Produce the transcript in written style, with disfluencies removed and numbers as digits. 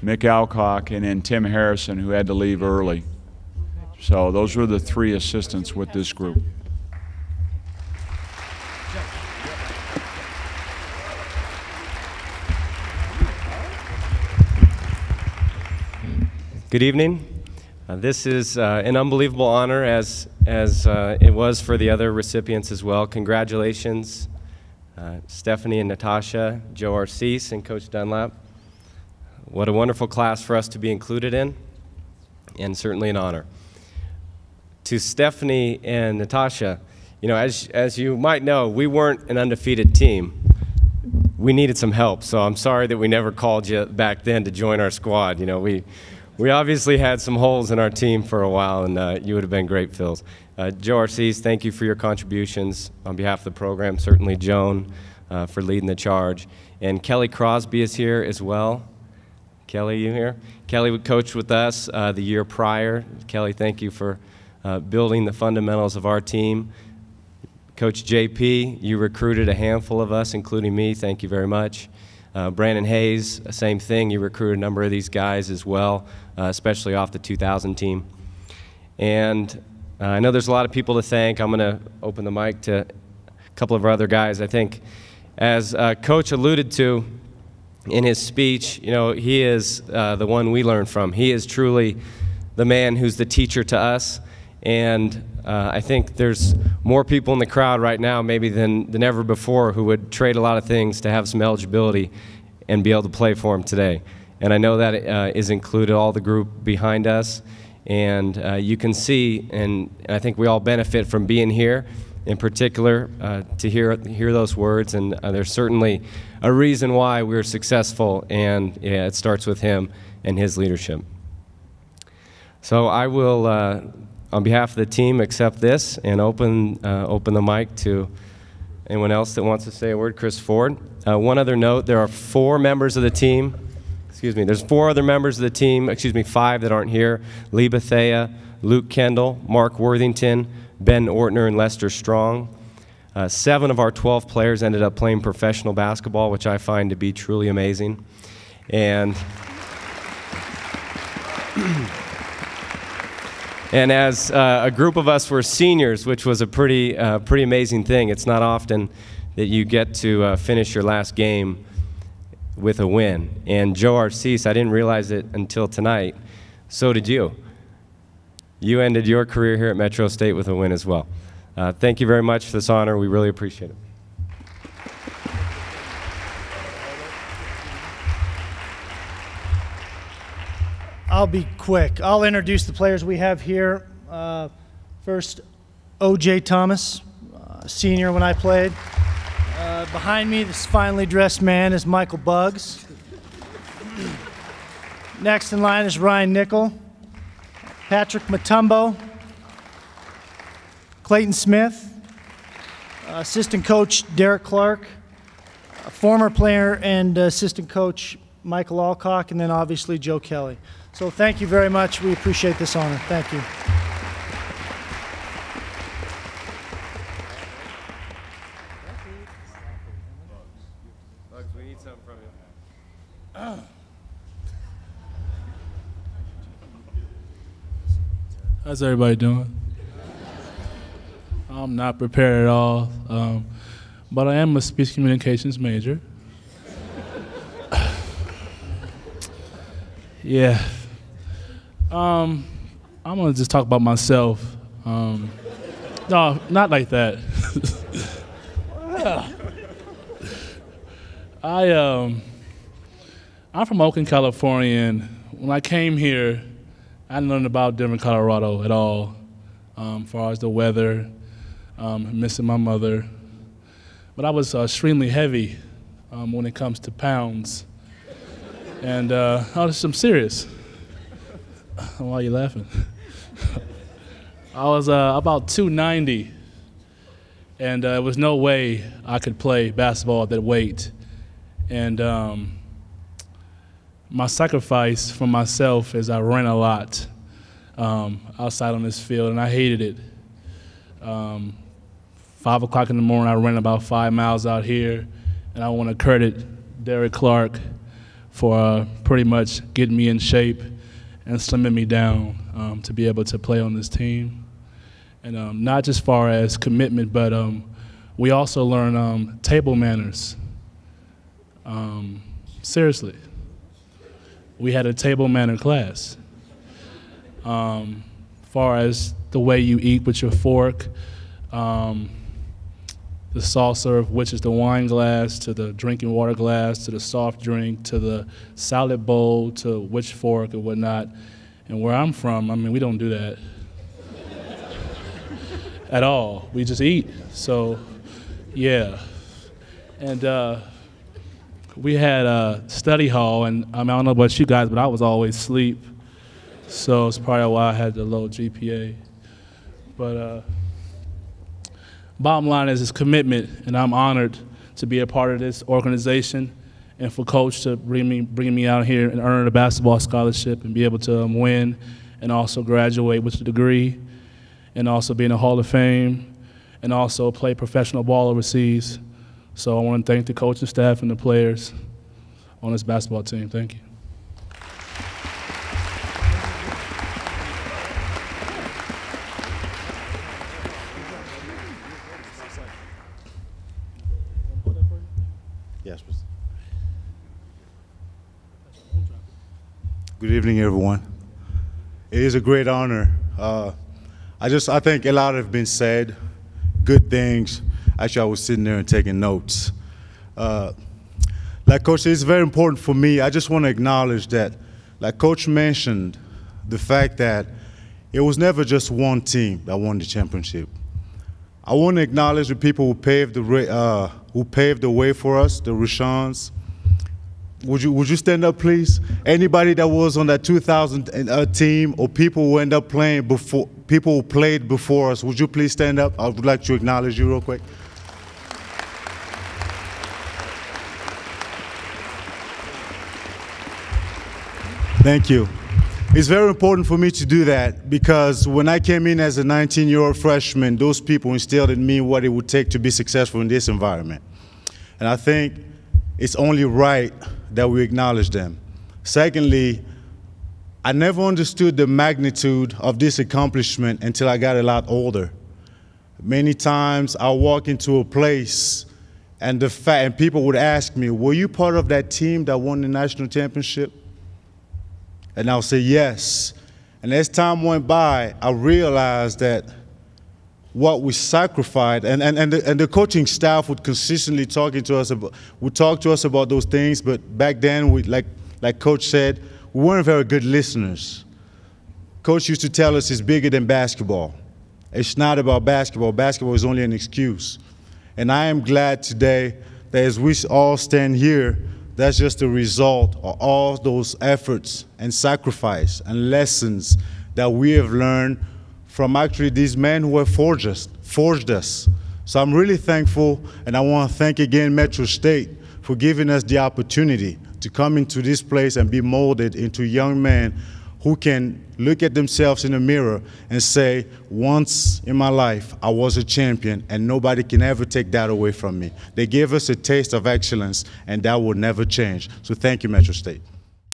Mick Alcock, and then Tim Harrison, who had to leave early. So those were the 3 assistants with this group. Good evening. This is an unbelievable honor, as it was for the other recipients as well. Congratulations, Stephanie and Natasha, Joe Arcese, and Coach Dunlap. What a wonderful class for us to be included in, and certainly an honor. To Stephanie and Natasha, you know, as you might know, we weren't an undefeated team. We needed some help, so I'm sorry that we never called you back then to join our squad. You know, we obviously had some holes in our team for a while, and you would have been great fills. Joe Arcese, thank you for your contributions on behalf of the program. Certainly Joan for leading the charge. And Kelly Crosby is here as well. Kelly, you here? Kelly would coach with us the year prior. Kelly, thank you for building the fundamentals of our team. Coach JP, you recruited a handful of us, including me. Thank you very much. Brandon Hayes, same thing. You recruited a number of these guys as well, especially off the 2000 team. And I know there's a lot of people to thank. I'm going to open the mic to a couple of our other guys. I think, as Coach alluded to in his speech, you know, he is the one we learn from. He is truly the man who's the teacher to us. And I think there's more people in the crowd right now maybe than ever before who would trade a lot of things to have some eligibility and be able to play for him today. And I know that is included all the group behind us. And you can see, and I think we all benefit from being here, in particular, to hear those words. And there's certainly a reason why we're successful, and yeah, it starts with him and his leadership. So I will, on behalf of the team, accept this and open the mic to anyone else that wants to say a word. Chris Ford. One other note, there are 4 members of the team. Excuse me, there's 4 other members of the team, 5 that aren't here. Lee Bethea, Luke Kendall, Mark Worthington, Ben Ortner, and Lester Strong. 7 of our 12 players ended up playing professional basketball, which I find to be truly amazing. And and as a group of us were seniors, which was a pretty amazing thing. It's not often that you get to finish your last game with a win. And Joe Arcese, I didn't realize it until tonight, so did you. You ended your career here at Metro State with a win as well. Thank you very much for this honor. We really appreciate it. I'll be quick. I'll introduce the players we have here. First, O.J. Thomas, senior when I played. Behind me, this finely dressed man is Michael Buggs. Next in line is Ryan Nickel, Patrick Matumbo, Clayton Smith, assistant coach Derek Clark, former player and assistant coach Michael Alcock, and then obviously Joe Kelly. So thank you very much. We appreciate this honor. Thank you. Bugs, we need something from you. How's everybody doing? I'm not prepared at all, but I am a speech communications major. Yeah. I'm gonna just talk about myself. No, not like that. I'm from Oakland, California, and when I came here, I didn't learn about Denver, Colorado at all, as far as the weather, missing my mother. But I was extremely heavy when it comes to pounds. And I'm serious. Why are you laughing? I was about 290, and there was no way I could play basketball at that weight. And my sacrifice for myself is I ran a lot outside on this field, and I hated it. 5 o'clock in the morning, I ran about 5 miles out here, and I want to credit Derek Clark for pretty much getting me in shape and slimming me down to be able to play on this team. And not just far as commitment, but we also learn table manners. Seriously. We had a table manner class. Far as the way you eat with your fork, the saucer, which is the wine glass, to the drinking water glass, to the soft drink, to the salad bowl, to which fork and whatnot. And where I'm from, I mean, we don't do that at all. We just eat. So, yeah. And we had a study hall, and I don't know about you guys, but I was always asleep. So it's probably why I had the low GPA. But bottom line is it's commitment, and I'm honored to be a part of this organization and for Coach to bring me out here and earn a basketball scholarship and be able to win and also graduate with a degree and also be in the Hall of Fame and also play professional ball overseas. So I want to thank the coaching staff and the players on this basketball team. Thank you. Yes, Mr. Good evening, everyone. It is a great honor. I think a lot have been said, good things. Actually, I was sitting there and taking notes. Like Coach said, it's very important for me. I just want to acknowledge that, like Coach mentioned, the fact that it was never just one team that won the championship. I want to acknowledge the people who paved the way for us, the Rushans. Would you stand up, please? Anybody that was on that 2000 team, or people who end up playing before, people who played before us, would you please stand up? I would like to acknowledge you real quick. Thank you. It's very important for me to do that because when I came in as a 19-year-old freshman, those people instilled in me what it would take to be successful in this environment. And I think it's only right that we acknowledge them. Secondly, I never understood the magnitude of this accomplishment until I got a lot older. Many times I walk into a place and people would ask me, were you part of that team that won the national championship? And I'll say yes. And as time went by, I realized that what we sacrificed, and the coaching staff would consistently talk to us about those things, but back then, like Coach said, we weren't very good listeners. Coach used to tell us it's bigger than basketball. It's not about basketball. Basketball is only an excuse. And I am glad today that as we all stand here, that's just a result of all those efforts and sacrifice and lessons that we have learned from actually these men who have forged us. So I'm really thankful, and I want to thank again Metro State for giving us the opportunity to come into this place and be molded into young men who can look at themselves in the mirror and say, once in my life, I was a champion, and nobody can ever take that away from me. They gave us a taste of excellence, and that will never change. So thank you, Metro State.